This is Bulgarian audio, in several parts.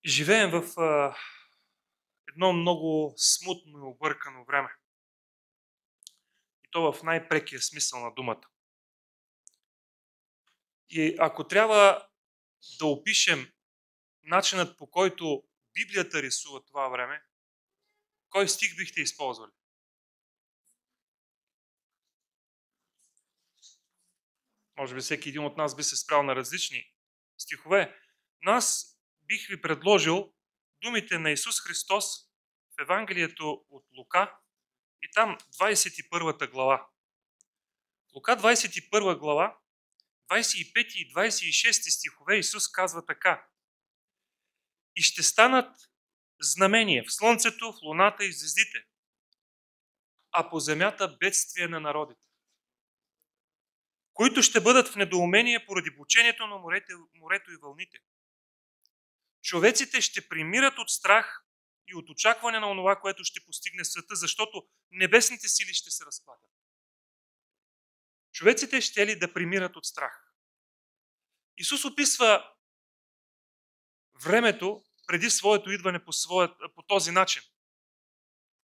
Живеем в едно много смутно и объркано време. И то в най-прекия смисъл на думата. И ако трябва да опишем начинът, по който Библията рисува това време, кой стих бихте използвали? Може би всеки един от нас би се спрял на различни стихове, но аз бих ви предложил думите на Исус Христос в Евангелието от Лука и там 21 глава. Лука 21 глава, 25 и 26 стихове Исус казва така: и ще станат знамения в слънцето, в луната и звездите, а по земята бедствие на народите, които ще бъдат в недоумение поради бучението на морето и вълните. Човеците ще примират от страх и от очакване на онова, което ще постигне света, защото небесните сили ще се разклатят. Човеците ще ли да примират от страх? Исус описва времето преди своето идване по този начин.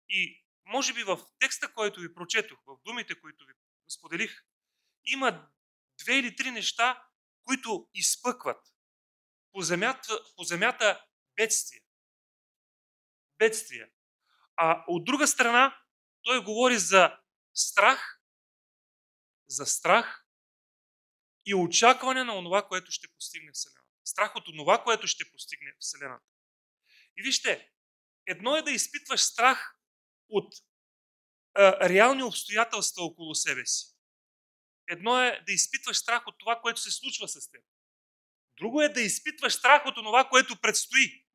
И може би в текста, който ви прочетох, в думите, които ви споделих, има 2 или 3 неща, които изпъкват. По земята бедствие. Бедствие. А от друга страна, той говори за страх и очакване на онова, което ще постигне Вселената. Страх от онова, което ще постигне Вселената. И вижте, едно е да изпитваш страх от реални обстоятелства около себе си. Едно е да изпитваш страх от това, което се случва с теб. Друго е да изпитваш страх от това, което предстои.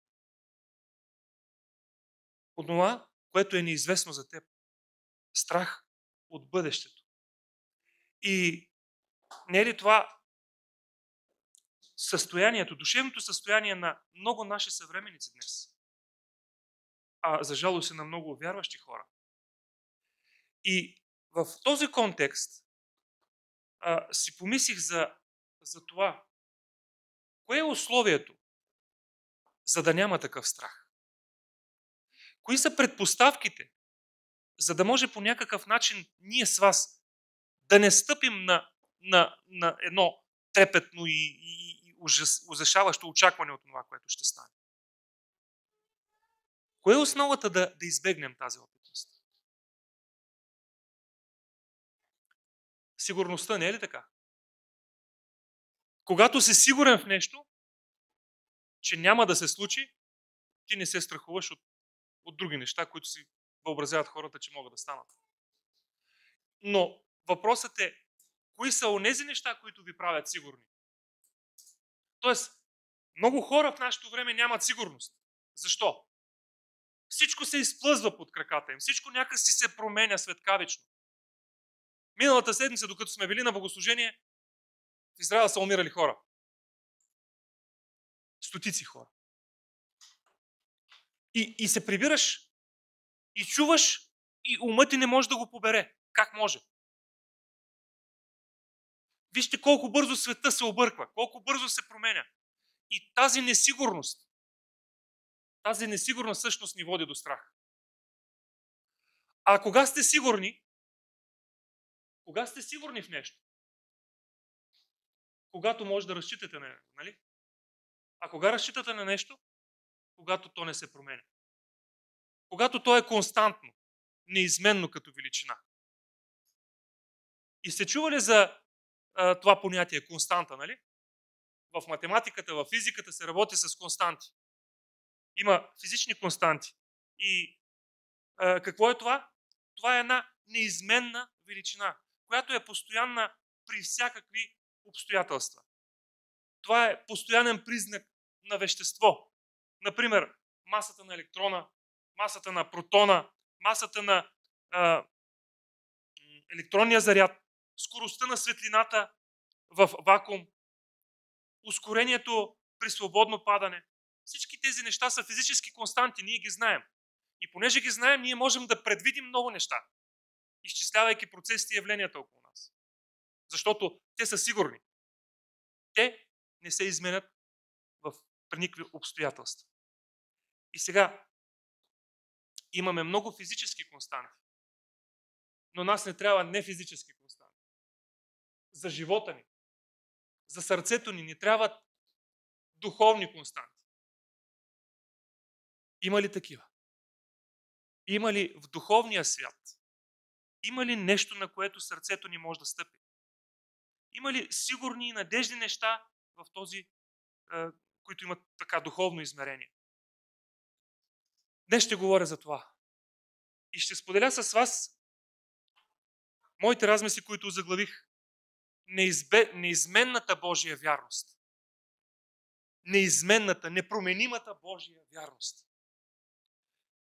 От това, което е неизвестно за теб. Страх от бъдещето. И не е ли това състоянието, душевното състояние на много наши съвременници днес? А за жалост и на много вярващи хора. И в този контекст си помислих за това. Кое е условието, за да няма такъв страх? Кои са предпоставките, за да може по някакъв начин ние с вас да не стъпим на едно трепетно и ужасяващо очакване от това, което ще стане? Кое е основата да избегнем тази опитност? Сигурността, не е ли така? Когато си сигурен в нещо, че няма да се случи, ти не се страхуваш от други неща, които си въобразяват хората, че могат да станат. Но въпросът е, кои са онези неща, които ви правят сигурни? Тоест, много хора в нашето време нямат сигурност. Защо? Всичко се изплъзва под краката им. Всичко някак си се променя светкавично. Миналата седмица, докато сме били на богослужение, в Израел са умирали хора. Стотици хора. И се прибираш, и чуваш, и умът ти не може да го побере. Как може? Вижте колко бързо света се обърква, колко бързо се променя. И тази несигурност всъщност ни води до страх. А кога сте сигурни? Кога сте сигурни в нещо? Когато може да разчитате на него, нали? А кога разчитате на нещо? Когато то не се променя. Когато то е константно, неизменно като величина. И сте чували за това понятие константа, нали? В математиката, в физиката се работи с константи. Има физични константи. И какво е това? Това е една неизменна величина, която е постоянна при всякакви обстоятелства. Това е постоянен признак на вещество. Например, масата на електрона, масата на протона, масата на електронния заряд, скоростта на светлината в вакуум, ускорението при свободно падане. Всички тези неща са физически константи, ние ги знаем. И понеже ги знаем, ние можем да предвидим много неща, изчислявайки процесите и явленията около нас. Защото те са сигурни. Те не се изменят при никакви обстоятелства. И сега имаме много физически константи, но нас не трябва не физически константи. За живота ни, за сърцето ни трябват духовни константи. Има ли такива? Има ли в духовния свят? Има ли нещо, на което сърцето ни може да стъпи? Има ли сигурни и надежни неща в този, които имат така духовно измерение? Днес ще говоря за това. И ще споделя с вас моите размисли, които заглавих неизменната Божия вярност. Неизменната, непроменимата Божия вярност.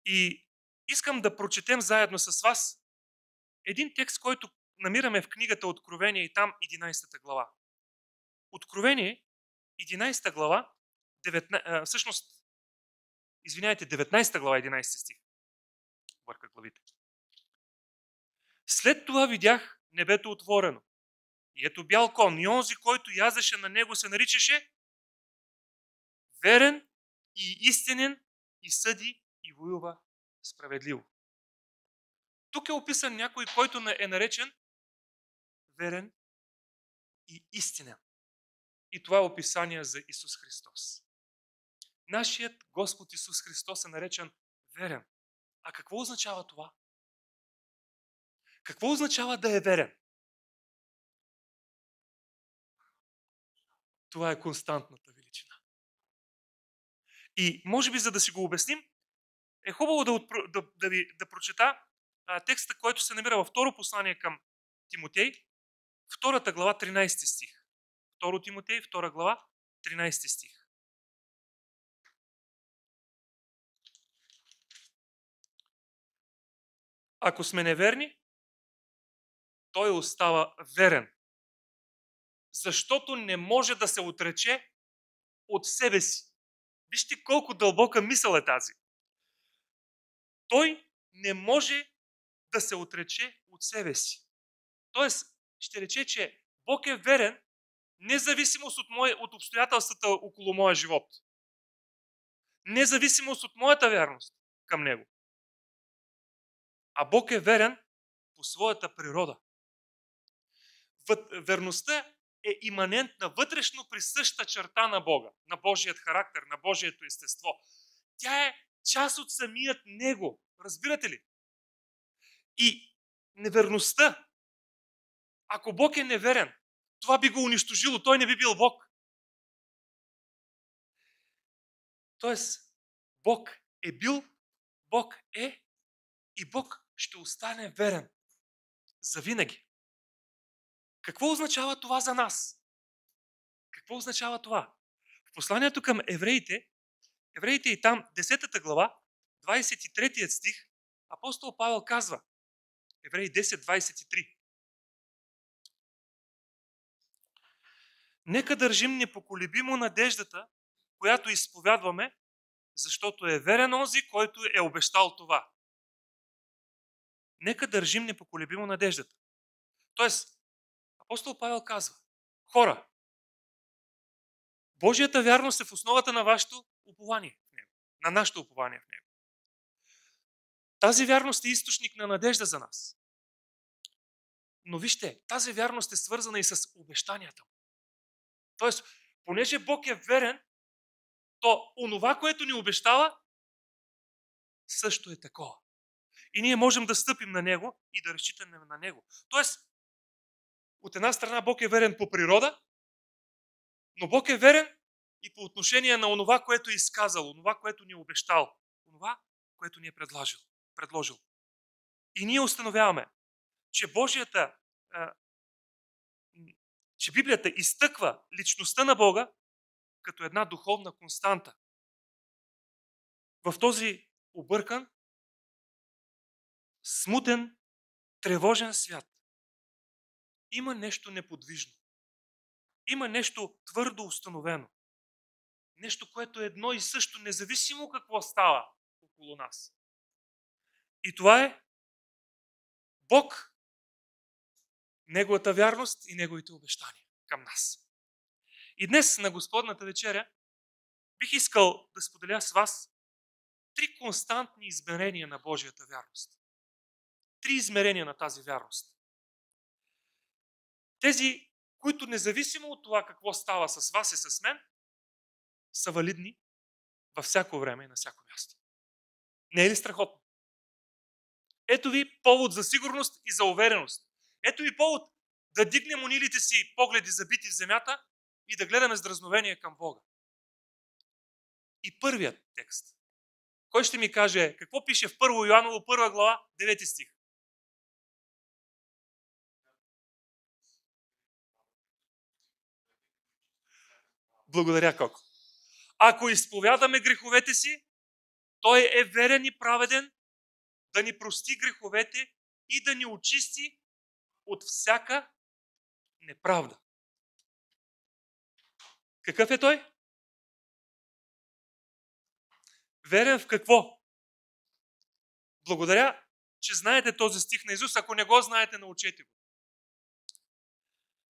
И искам да прочетем заедно с вас един текст, който намираме в книгата Откровение и там 11 глава. Откровение, 11 глава, 19 глава, 11 стих. Бърка главите. След това видях небето отворено. И ето бял кон. И онзи, който язеше на него, се наричаше верен и истинен и съди и воюва справедливо. Тук е описан някой, който е наречен верен и истинен. И това е описание за Исус Христос. Нашият Господ Исус Христос е наречен верен. А какво означава това? Какво означава да е верен? Това е константната величина. И може би, за да си го обясним, е хубаво да прочета текста, който се намира във второ послание към Тимотей, 2 глава, 13 стих. 2 Тимотей, 2 глава, 13 стих. Ако сме неверни, той остава верен, защото не може да се отрече от себе си. Вижте колко дълбока мисъл е тази. Той не може да се отрече от себе си. Тоест, ще рече, че Бог е верен, независимост от обстоятелствата около моя живот. Независимост от моята вярност към Него. А Бог е верен по своята природа. Верността е иманентна, вътрешно присъща черта на Бога, на Божият характер, на Божието естество. Тя е част от самият Него. Разбирате ли? И неверността, ако Бог е неверен, това би го унищожило, той не би бил Бог. Тоест, Бог е бил, Бог е и Бог ще остане верен завинаги. Какво означава това за нас? Какво означава това? В посланието към евреите и там 10 глава, 23 стих, апостол Павел казва, Евреи 10:23. Нека държим непоколебимо надеждата, която изповядваме, защото е верен онзи, който е обещал това. Нека държим непоколебимо надеждата. Тоест, апостол Павел казва, хора, Божията вярност е в основата на вашето упование в Него, на нашето упование в Него. Тази вярност е източник на надежда за нас. Но вижте, тази вярност е свързана и с обещанията му. Тоест, понеже Бог е верен, то онова, което ни обещава, също е такова. И ние можем да стъпим на Него и да разчитаме на Него. Тоест, от една страна Бог е верен по природа, но Бог е верен и по отношение на онова, което е изказал, онова, което ни е обещал, онова, което ни е предложил. И ние установяваме, че че Библията изтъква личността на Бога като една духовна константа. В този объркан, смутен, тревожен свят има нещо неподвижно. Има нещо твърдо установено. Нещо, което е едно и също, независимо какво става около нас. И това е Бог, Неговата вярност и Неговите обещания към нас. И днес на Господната вечеря бих искал да споделя с вас три константни измерения на Божията вярност. Три измерения на тази вярност. Тези, които независимо от това какво става с вас и с мен, са валидни във всяко време и на всяко място. Не е ли страхотно? Ето ви повод за сигурност и за увереност. Ето ви повод да дигнем унилите си погледи забити в земята и да гледаме с дразновение към Бога. И първият текст. Кой ще ми каже какво пише в 1 Йоаново 1 глава 9 стих? Благодаря, Коко. Ако изповядаме греховете си, Той е верен и праведен да ни прости греховете и да ни очисти от всяка неправда. Какъв е Той? Верен в какво? Благодаря, че знаете този стих на Исус. Ако не го знаете, научете го.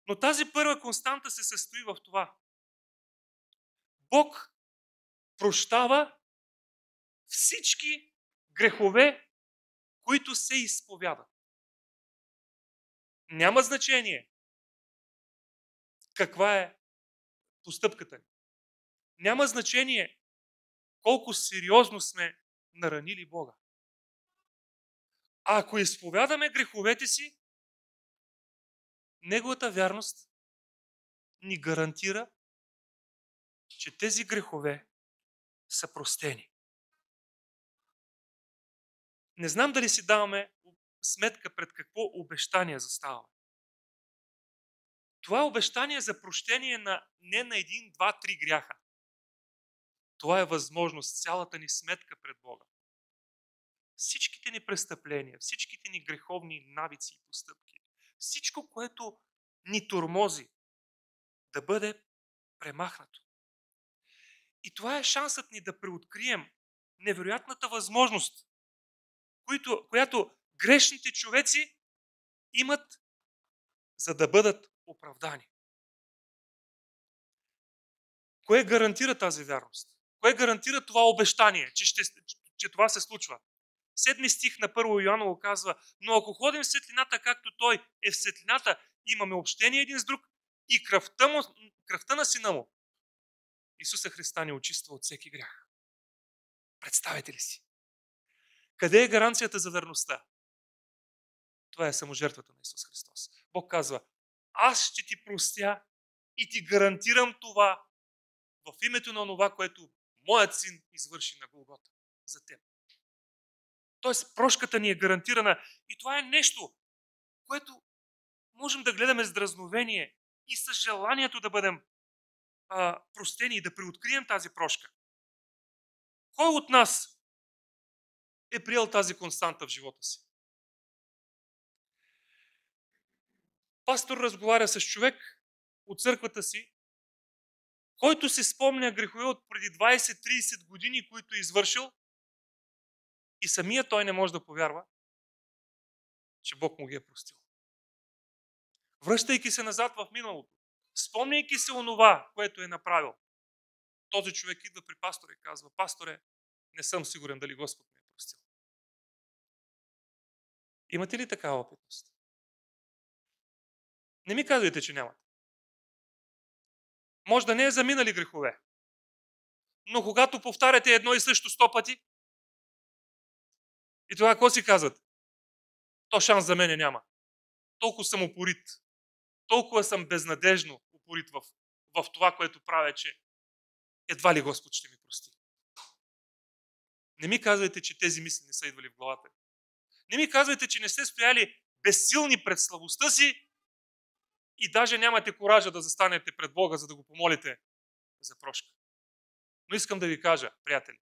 Но тази първа константа се състои в това. Бог прощава всички грехове, които се изповядат. Няма значение каква е постъпката ни. Няма значение колко сериозно сме наранили Бога. А ако изповядаме греховете си, Неговата вярност ни гарантира, че тези грехове са простени. Не знам дали си даваме сметка пред какво обещание заставаме. Това е обещание за прощение не на 1, 2, 3 гряха. Това е възможност, цялата ни сметка пред Бога. Всичките ни престъпления, всичките ни греховни навици и постъпки, всичко, което ни тормози, да бъде премахнато. И това е шансът ни да преоткрием невероятната възможност, която грешните човеци имат, за да бъдат оправдани. Кое гарантира тази вярност? Кое гарантира това обещание, че това се случва? 7 стих на 1 Йоаново казва: но ако ходим в светлината, както Той е в светлината, имаме общение един с друг и кръвта на Сина Му, Исуса Христа, ни очиства от всеки грях. Представете ли си? Къде е гаранцията за верността? Това е саможертвата на Исус Христос. Бог казва: аз ще ти простя и ти гарантирам това в името на това, което моят син извърши на Голгота за теб. Тоест, прошката ни е гарантирана и това е нещо, което можем да гледаме с дразновение и с желанието да бъдем простени и да преоткрием тази прошка. Кой от нас е приел тази константа в живота си? Пастор разговаря с човек от църквата си, който си спомня грехове от преди 20-30 години, които е извършил, и самия той не може да повярва, че Бог му ги е простил. Връщайки се назад в миналото, спомняйки се онова, което е направил, този човек идва при пастора и казва: пасторе, не съм сигурен дали Господ ме е простил. Имате ли такава опитност? Не ми казвайте, че нямате. Може да не е за минали грехове, но когато повтаряте едно и също 100 пъти, и това какво си казват? То шанс за мене няма. Толкова съм упорит. Толкова съм безнадежно упорит в това, което правя, че едва ли Господ ще ми прости. Не ми казвайте, че тези мисли не са идвали в главата. Не ми казвайте, че не сте стояли безсилни пред слабостта си и даже нямате коража да застанете пред Бога, за да го помолите за прошка. Но искам да ви кажа, приятели,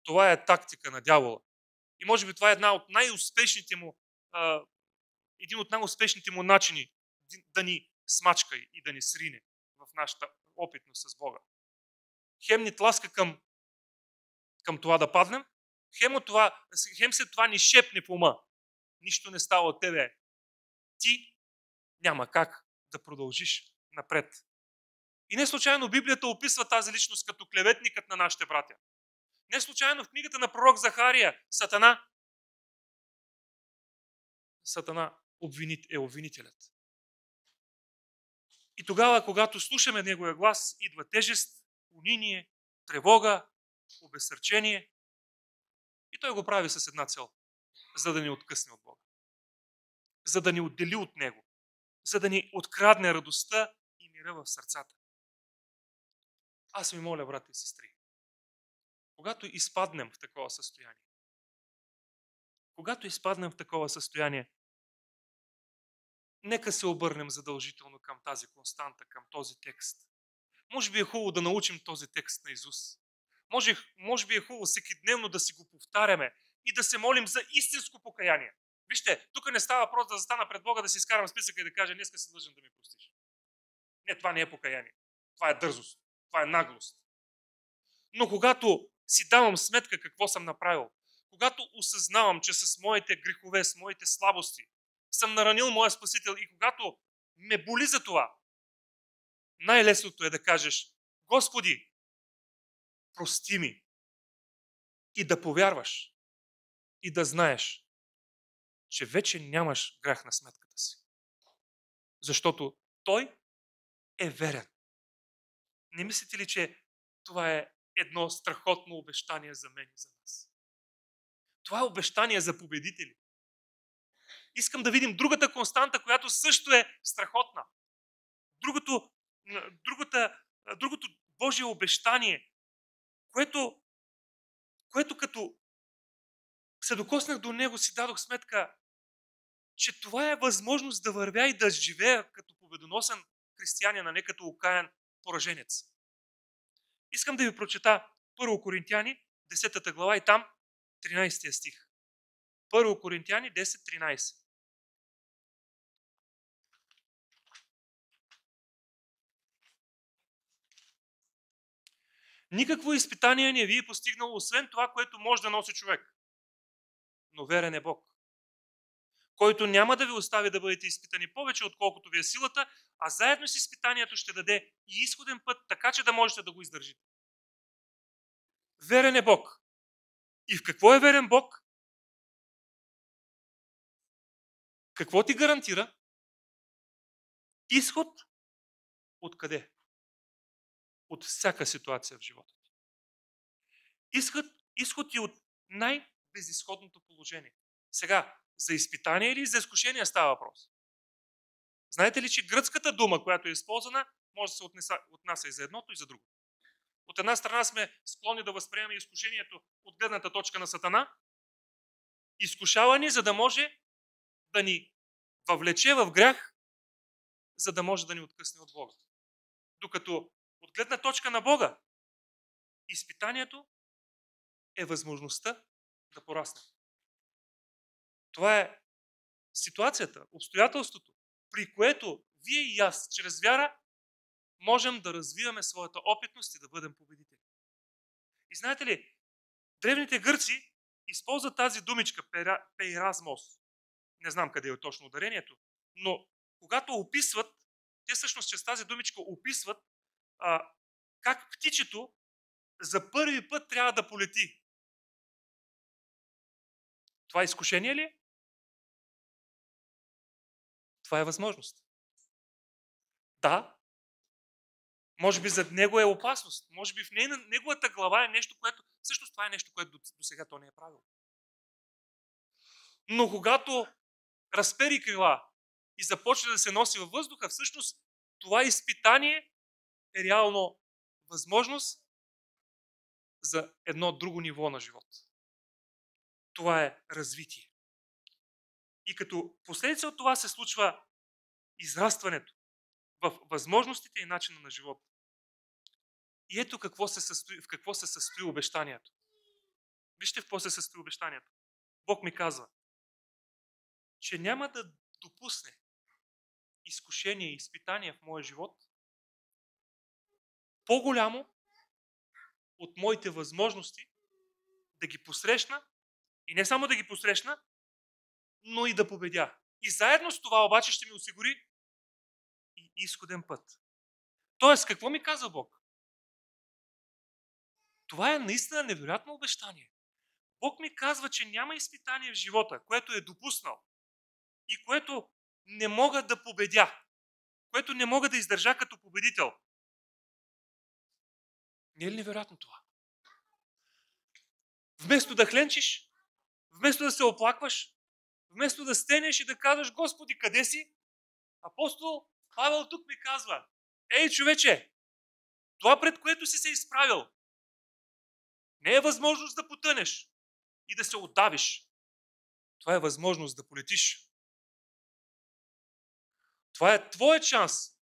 това е тактика на дявола. И може би това е един от най-успешните му начини да ни смачка и да ни срине в нашата опитност с Бога. Хем ни тласка към това да паднем, хем след това ни шепне в ума: нищо не става от тебе. Ти няма как да продължиш напред. И не случайно Библията описва тази личност като клеветникът на нашите братя. Не случайно в книгата на пророк Захария Сатана е обвинителят. И тогава, когато слушаме неговия глас, идва тежест, униние, тревога, обезсърчение. И той го прави с една цел, за да ни откъсне от Бога. За да ни отдели от Него. За да ни открадне радостта и мира в сърцата. Аз ви моля, брати и сестри, когато изпаднем в такова състояние, нека се обърнем задължително към тази константа, към този текст. Може би е хубаво да научим този текст на Исус. Може би е хубаво всекидневно да си го повтаряме и да се молим за истинско покаяние. Вижте, тук не става въпрос да застана пред Бога, да си изкарам списъка и да кажа, днеска си длъжен да ми простиш. Не, това не е покаяние. Това е дързост. Това е наглост. Но когато си давам сметка какво съм направил, когато осъзнавам, че с моите грехове, с моите слабости съм наранил моя Спасител и когато ме боли за това, най-лесното е да кажеш, Господи, прости ми. И да повярваш. И да знаеш, че вече нямаш грях на сметката си. Защото Той е верен. Не мислите ли, че това е едно страхотно обещание за мен и за нас? Това е обещание за победители. Искам да видим другата константа, която също е страхотна. Другото Божие обещание, което като се докоснах до него, си дадох сметка, че това е възможност да вървя и да живея като победоносен християнин, а не като окаян пораженец. Искам да ви прочета 1 Коринтияни, 10 глава и там 13 стих. 1 Коринтияни 10:13. Никакво изпитание не ви е постигнало, освен това, което може да носи човек. Но верен е Бог, който няма да ви остави да бъдете изпитани повече, отколкото ви е силата, а заедно с изпитанието ще даде и изходен път, така че да можете да го издържите. Верен е Бог. И в какво е верен Бог? Какво ти гарантира? Изход от къде? От всяка ситуация в живота ти. Изход и от най-безизходното положение. Сега, за изпитание или за изкушение става въпрос? Знаете ли, че гръцката дума, която е използвана, може да се отнася и за едното, и за другото. От една страна сме склонни да възприемем изкушението от гледната точка на Сатана, изкушава ни, за да може да ни въвлече в грях, за да може да ни откъсне от Бога. Докато от гледна точка на Бога, изпитанието е възможността да порасне. Това е ситуацията, обстоятелството, при което вие и аз, чрез вяра, можем да развиваме своята опитност и да бъдем победители. И знаете ли, древните гърци използват тази думичка пейразмос. Не знам къде е точно ударението, но когато описват, те всъщност чрез тази думичка описват как птичето за първи път трябва да полети. Това изкушение ли е? Това е възможност. Да, може би за него е опасност. Може би в неговата глава е нещо, което... Всъщност това е нещо, което до сега то не е правило. Но когато разпери крила и започне да се носи във въздуха, всъщност това изпитание е реално възможност за едно друго ниво на живот. Това е развитие. И като последица от това се случва израстването в възможностите и начина на живота. И ето в какво се състои обещанието. Вижте в какво се състои обещанието. Бог ми казва, че няма да допусне изкушение и изпитание в моя живот по-голямо от моите възможности да ги посрещна и не само да ги посрещна, но и да победя. И заедно с това обаче ще ми осигури и изходен път. Тоест, какво ми казва Бог? Това е наистина невероятно обещание. Бог ми казва, че няма изпитание в живота, което е допуснал и което не мога да победя, което не мога да издържа като победител. Не е ли невероятно това? Вместо да хленчиш, вместо да се оплакваш, вместо да стенеш и да казваш: Господи, къде си? Апостол Павел тук ми казва: ей, човече, това, пред което си се изправил, не е възможност да потънеш и да се отдавиш. Това е възможност да полетиш. Това е твоят шанс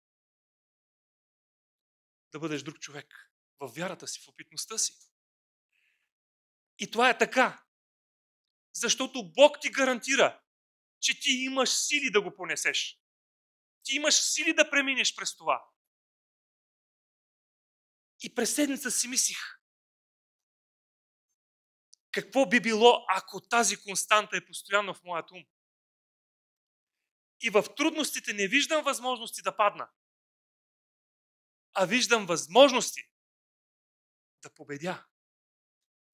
да бъдеш друг човек в вярата си, в опитността си. И това е така, защото Бог ти гарантира, че ти имаш сили да го понесеш. Ти имаш сили да преминеш през това. И през седмица си мислих: какво би било, ако тази константа е постоянно в моят ум? И в трудностите не виждам възможности да падна, а виждам възможности да победя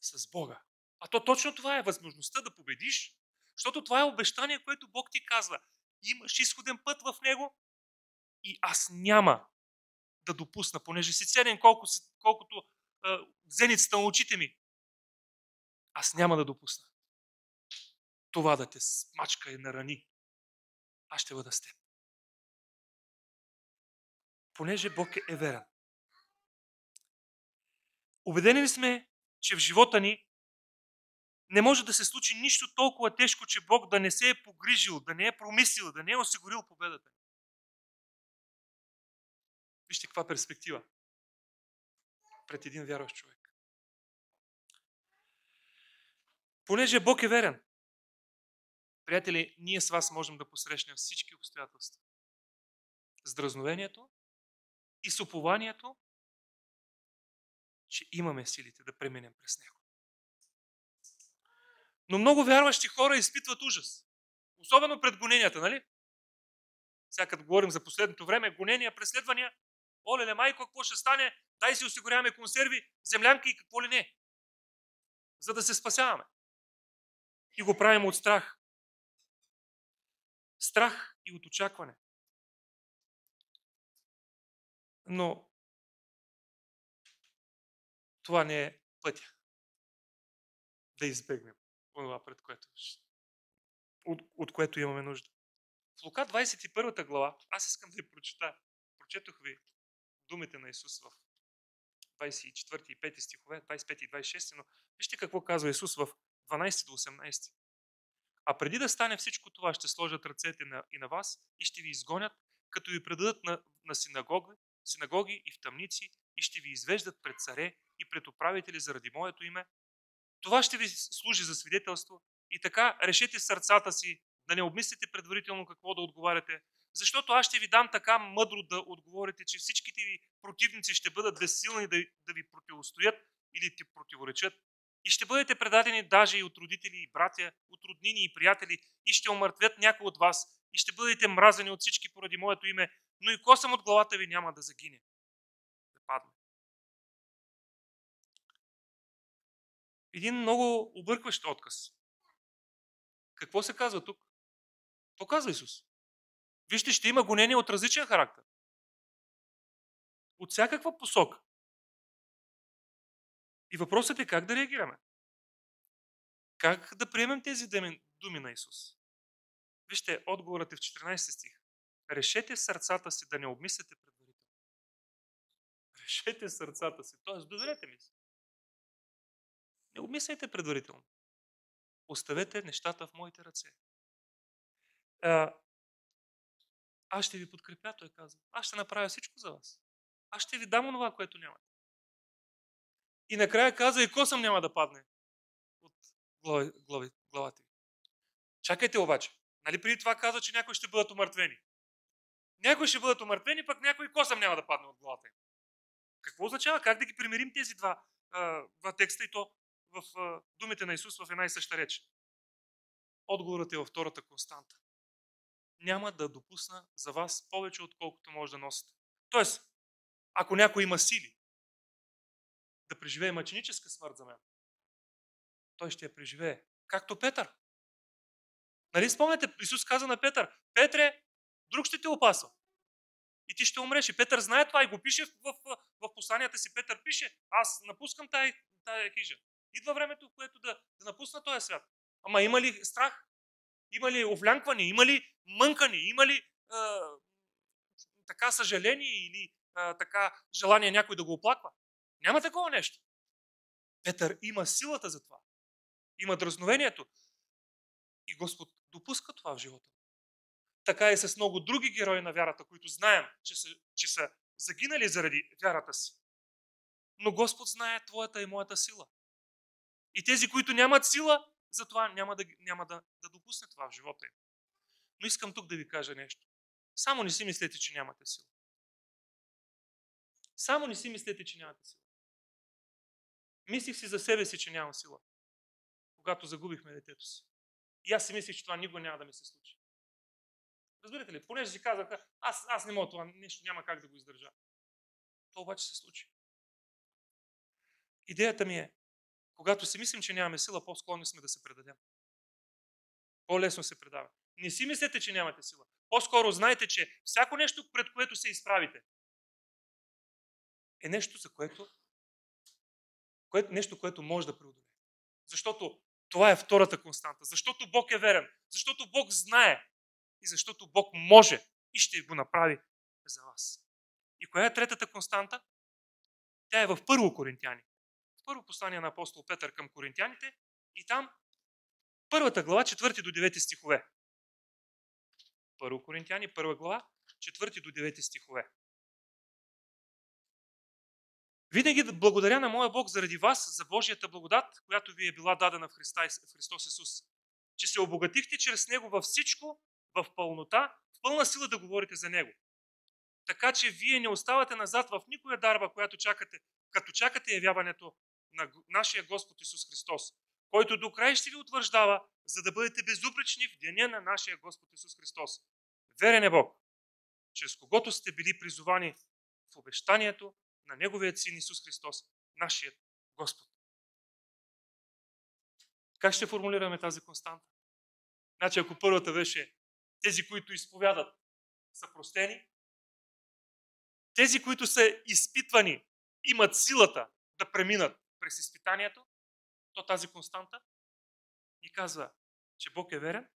с Бога. А то точно това е възможността да победиш, защото това е обещание, което Бог ти казва. Имаш изходен път в него и аз няма да допусна, понеже си ценен колкото зеницата на очите ми. Аз няма да допусна това да те смачка и нарани. Аз ще бъда с теб. Понеже Бог е верен. Убедени ли сме, че в живота ни не може да се случи нищо толкова тежко, че Бог да не се е погрижил, да не е промислил, да не е осигурил победата? Вижте каква перспектива пред един вярващ човек. Понеже Бог е верен, приятели, ние с вас можем да посрещнем всички обстоятелства с дразновението и с упованието, че имаме силите да преминем през него. Но много вярващи хора изпитват ужас. Особено пред гоненията, нали? Сега като говорим за последното време, гонения, преследвания, оле, майко, какво ще стане? Дай си осигуряваме консерви, землянка и какво ли не. За да се спасяваме. И го правим от страх. Страх и от очакване. Но това не е пътя да избегнем това, пред което, от което имаме нужда. В Лука 21 глава, аз искам да ви прочета. Прочетох ви думите на Исус в 24 и 5 стихове, 25 и 26, но вижте какво казва Исус в 12 до 18. А преди да стане всичко това, ще сложат ръцете и на вас и ще ви изгонят, като ви предадат на синагоги и в тъмници и ще ви извеждат пред царе и пред управители заради моето име. Това ще ви служи за свидетелство и така решете сърцата си, да не обмислите предварително какво да отговаряте, защото аз ще ви дам така мъдро да отговорите, че всичките ви противници ще бъдат безсилни да ви противостоят или ти противоречат. И ще бъдете предадени даже и от родители и братя, от роднини и приятели и ще омъртвят някой от вас и ще бъдете мразени от всички поради моето име, но и косъм от главата ви няма да загине, да падне. Един много объркващ отказ. Какво се казва тук? То казва Исус. Вижте, ще има гонение от различен характер. От всякаква посока. И въпросът е как да реагираме. Как да приемем тези думи на Исус? Вижте, отговорът е в 14 стих. Решете сърцата си да не обмисляте предварително. Решете сърцата си, т.е. доверете ми се. Не обмисляйте предварително. Оставете нещата в моите ръце. Аз ще ви подкрепя, той казва. Аз ще направя всичко за вас. Аз ще ви дам онова, което нямате. И накрая каза, и косъм няма да падне от главата ви. Чакайте обаче. Нали преди това каза, че някои ще бъдат умъртвени? Някои ще бъдат умъртвени, пък някой косъм няма да падне от главата им. Какво означава? Как да ги примирим тези два текста и то в думите на Исус в една и съща реч? Отговорът е във втората константа. Няма да допусна за вас повече, отколкото може да носите. Тоест, ако някой има сили да преживее мъченическа смърт за мен. Той ще я преживее. Както Петър. Нали спомняте, Исус каза на Петър: Петре, друг ще те опасва. И ти ще умреш. И Петър знае това и го пише в посланията си. Петър пише: аз напускам тая хижа. Идва времето, в което да напусна този свят. Ама има ли страх? Има ли овлянкване? Има ли мънкане? Има ли така съжаление или така желание някой да го оплаква? Няма такова нещо. Петър има силата за това. Има дразновението. И Господ допуска това в живота. Така и с много други герои на вярата, които знаем, че са загинали заради вярата си. Но Господ знае твоята и моята сила. И тези, които нямат сила, затова няма да допусне това в живота им. Но искам тук да ви кажа нещо. Само не си мислете, че нямате сила. Само не си мислете, че нямате сила. Мислих си за себе си, че нямам сила, когато загубихме детето си. И аз си мислих, че това никога няма да ми се случи. Разбирате ли? Понеже си казаха: аз не мога това нещо, няма как да го издържа. То обаче се случи. Идеята ми е, когато си мислим, че нямаме сила, по-склонни сме да се предадем. По-лесно се предава. Не си мислете, че нямате сила. По-скоро знайте, че всяко нещо, пред което се изправите, е нещо, нещо, което може да преодолее. Защото това е втората константа. Защото Бог е верен. Защото Бог знае. И защото Бог може и ще го направи за вас. И коя е третата константа? Тя е в 1 Коринтияни. В първо послание на апостол Петър към коринтияните и там първата глава, 4 до 9 стихове. 1 Коринтияни, 1 глава, 4 до 9 стихове. Винаги благодаря на моя Бог заради вас, за Божията благодат, която ви е била дадена в Христос Исус. Че се обогатихте чрез Него във всичко, в пълнота, в пълна сила да говорите за Него. Така че вие не оставате назад в никоя дарба, която чакате, като чакате явяването на нашия Господ Исус Христос, който до край ще ви утвърждава, за да бъдете безупречни в деня на нашия Господ Исус Христос. Верен е Бог, чрез когото сте били призовани в обещанието на Неговият Син Исус Христос, нашият Господ. Как ще формулираме тази константа? Значи, ако първата беше: тези, които изповядат, са простени, тези, които са изпитвани, имат силата да преминат през изпитанието, то тази константа ни казва, че Бог е верен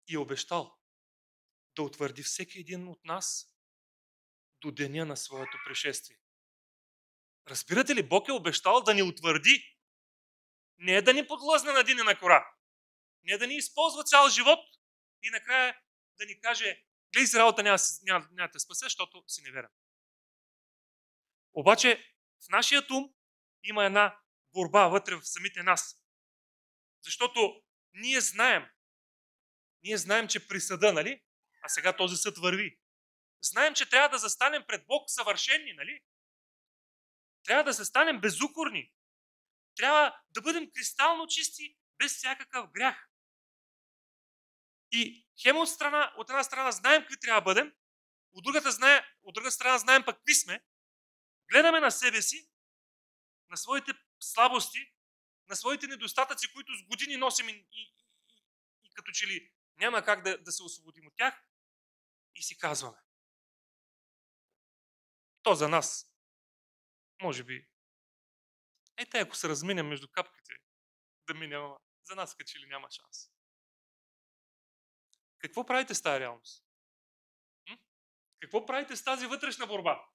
и е обещал да утвърди всеки един от нас до деня на своето пришествие. Разбирате ли, Бог е обещал да ни утвърди, не е да ни подлъзне на динена кора, не е да ни използва цял живот и накрая да ни каже: гледай си работа, няма те спася, защото си неверен. Обаче в нашия ум има една борба вътре в самите нас. Защото ние знаем, че присъда, нали? А сега този съд върви. Знаем, че трябва да застанем пред Бог съвършени, нали? Трябва да застанем безукорни. Трябва да бъдем кристално чисти, без всякакъв грях. И хем от една страна знаем какви трябва да бъдем, от друга страна знаем пък какви сме, гледаме на себе си, на своите слабости, на своите недостатъци, които с години носим и като че ли няма как да се освободим от тях, и си казваме: то за нас, може би, те ако се разминем между капките, да минем, за нас като че ли няма шанс. Какво правите с тази реалност? Какво правите с тази вътрешна борба?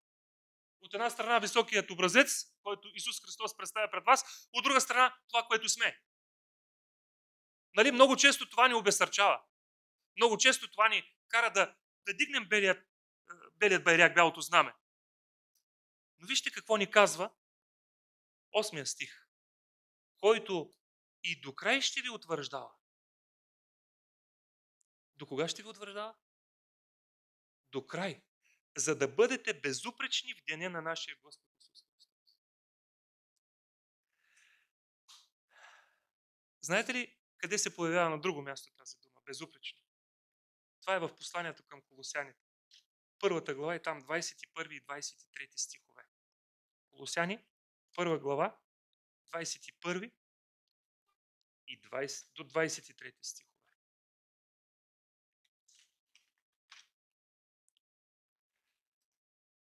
От една страна високият образец, който Исус Христос представя пред вас, от друга страна това, което сме. Нали, много често това ни обесърчава. Много често това ни кара да дигнем белият байрак, бялото знаме. Но вижте какво ни казва 8 стих. Който и до край ще ви утвърждава. До кога ще ви утвърждава? До край. За да бъдете безупречни в деня на нашия Господ Исус Христос. Знаете ли къде се появява на друго място тази дума? Безупречни. Това е в посланието към Колосяните. Първата глава и там 21 и 23 стихове. Колосяни, 1 глава, 21 и 20, до 23 стихове.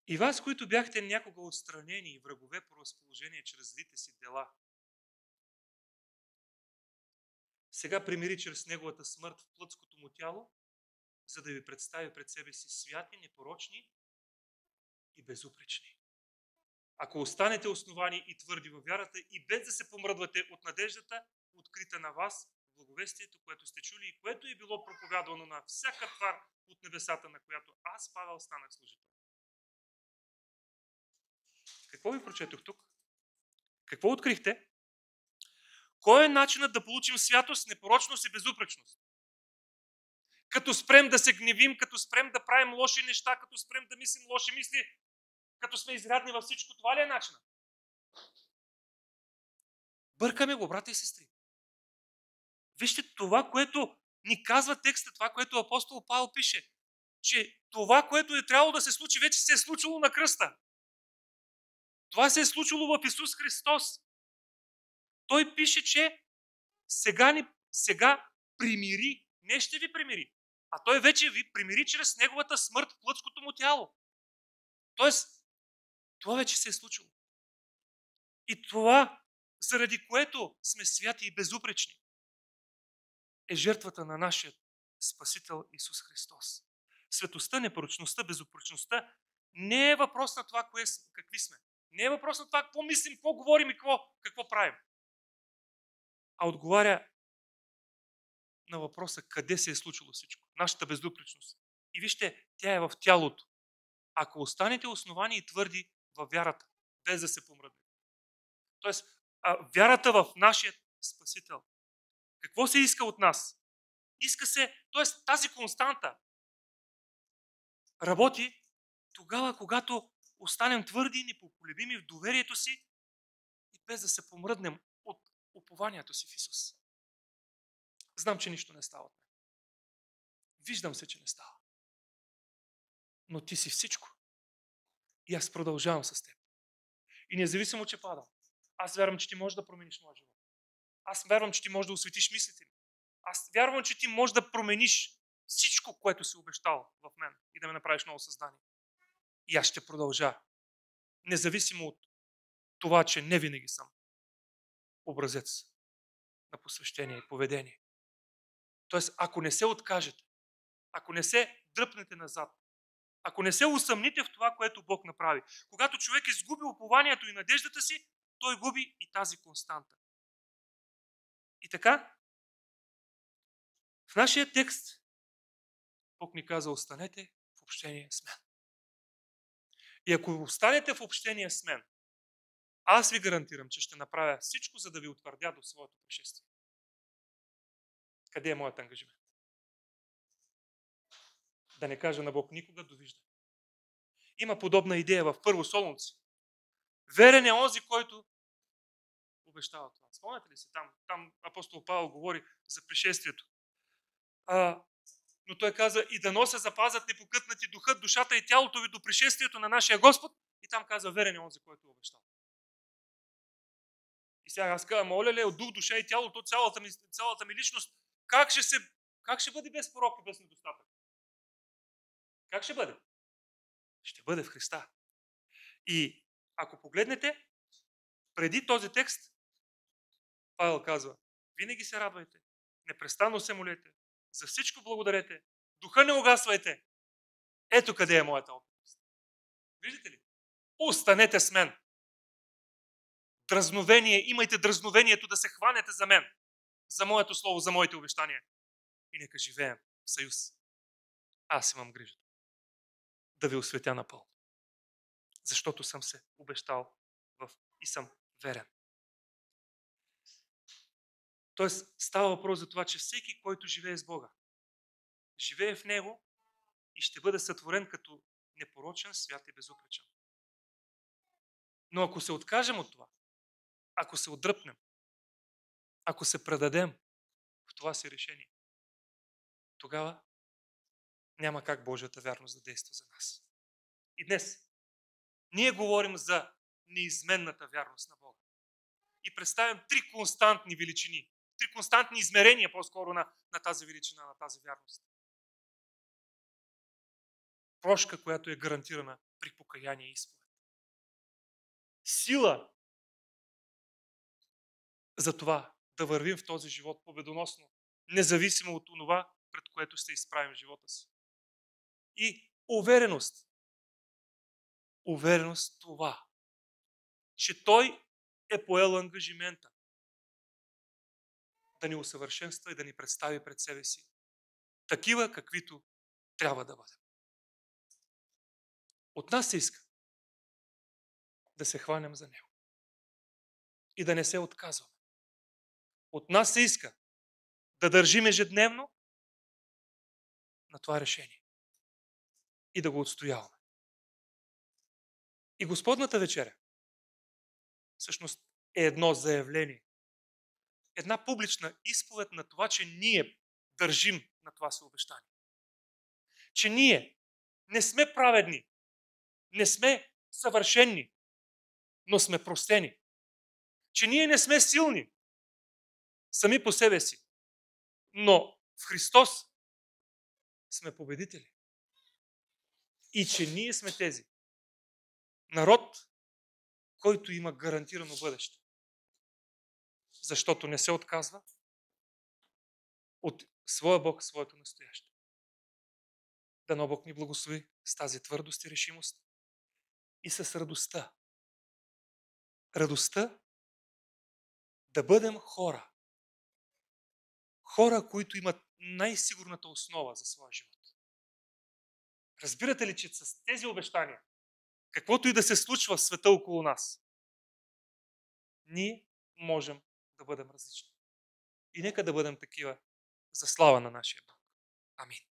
И вас, които бяхте някога отстранени и врагове по разположение чрез злите си дела, сега примири чрез неговата смърт в плътското му тяло, за да ви представи пред себе си святи, непорочни и безупречни. Ако останете основани и твърди във вярата и без да се помръдвате от надеждата, открита на вас, благовестието, което сте чули и което е било проповядвано на всяка твар от небесата, на която аз, Павел, станах служител. Какво ви прочетох тук? Какво открихте? Кой е начинът да получим святост, непорочност и безупречност? Като спрем да се гневим, като спрем да правим лоши неща, като спрем да мислим лоши мисли, като сме изрядни във всичко, това ли е начинът? Бъркаме го, брата и сестри. Вижте това, което ни казва текста, това, което апостол Павел пише, че това, което е трябвало да се случи, вече се е случило на кръста. Това се е случило в Исус Христос. Той пише, че сега примири, не ще ви примири, а той вече ви примири чрез неговата смърт в плътското му тяло. Тоест, това вече се е случило. И това, заради което сме святи и безупречни, е жертвата на нашия Спасител Исус Христос. Светостта, непорочността, безупречността не е въпрос на това, какви сме. Не е въпрос на това, какво мислим, какво говорим и какво правим. А отговаря на въпроса къде се е случило всичко. Нашата безупречност. И вижте, тя е в тялото. Ако останете основани и твърди във вярата, без да се помръднете. Тоест, вярата в нашия Спасител. Какво се иска от нас? Иска се, т.е. тази константа работи тогава, когато останем твърди и непоколебими в доверието си и без да се помръднем от упованието си в Исус. Знам, че нищо не става от мен. Виждам се, че не става. Но ти си всичко. И аз продължавам с теб. И независимо, че падам, аз вярвам, че ти можеш да промениш моя живот. Аз вярвам, че ти можеш да осветиш мислите ми. Аз вярвам, че ти можеш да промениш всичко, което си обещал в мен и да ме направиш ново създание. И аз ще продължа. Независимо от това, че не винаги съм образец на посвещение и поведение. Тоест, ако не се откажете, ако не се дръпнете назад, ако не се усъмните в това, което Бог направи, когато човек изгуби упованието и надеждата си, той губи и тази константа. И така, в нашия текст Бог ни каза, останете в общение с мен. И ако останете в общение с мен, аз ви гарантирам, че ще направя всичко, за да ви утвърдя до своето пришествие. Къде е моят ангажимент? Да не кажа на Бог никога довиждане. Има подобна идея в Първо Солунци. Верен е онзи, който обещава това. Спомняте ли се? Там апостол Павел говори за пришествието. Но той каза и дано се запазят непокътнати духът, душата и тялото ви до пришествието на нашия Господ. И там казва, верен е онзи, който обещава. И сега аз казвам, моля ли, от дух, душа и тялото, цялата ми личност, как ще бъде без порок и без недостатък? Как ще бъде? Ще бъде в Христа. И ако погледнете, преди този текст, Павел казва, винаги се радвайте, непрестанно се молете, за всичко благодарете, духа не угасвайте. Ето къде е моята опитност. Виждате ли? Останете с мен. Дразновение, имайте дразновението да се хванете за мен, за моето слово, за моите обещания. И нека живеем в съюз. Аз имам грижа да ви осветя напълно. Защото съм се обещал и съм верен. Тоест става въпрос за това, че всеки, който живее с Бога, живее в Него и ще бъде сътворен като непорочен, свят и безупречен. Но ако се откажем от това, ако се отдръпнем, ако се предадем в това си решение, тогава няма как Божията вярност да действа за нас. И днес ние говорим за неизменната вярност на Бога. И представям три константни величини, три константни измерения по-скоро на тази величина, на тази вярност. Прошка, която е гарантирана при покаяние и изповед. Сила за това да вървим в този живот победоносно, независимо от това, пред което ще изправим в живота си. И увереност. Увереност това, че Той е поел ангажимента да ни усъвършенства и да ни представи пред себе си такива, каквито трябва да бъдем. От нас се иска да се хванем за Него и да не се отказваме. От нас се иска да държим ежедневно на това решение и да го отстояваме. И Господната вечеря всъщност е едно заявление, една публична изповед на това, че ние държим на това си обещание. Че ние не сме праведни, не сме съвършенни, но сме простени. Че ние не сме силни сами по себе си, но в Христос сме победители. И че ние сме тези народ, който има гарантирано бъдеще. Защото не се отказва от своя Бог, своето настояще. Дано Бог ни благослови с тази твърдост и решимост и с радостта. Радостта да бъдем хора. Хора, които имат най-сигурната основа за своя живот. Разбирате ли, че с тези обещания, каквото и да се случва в света около нас, ние можем да бъдем различни. И нека да бъдем такива за слава на нашия Бог. Амин.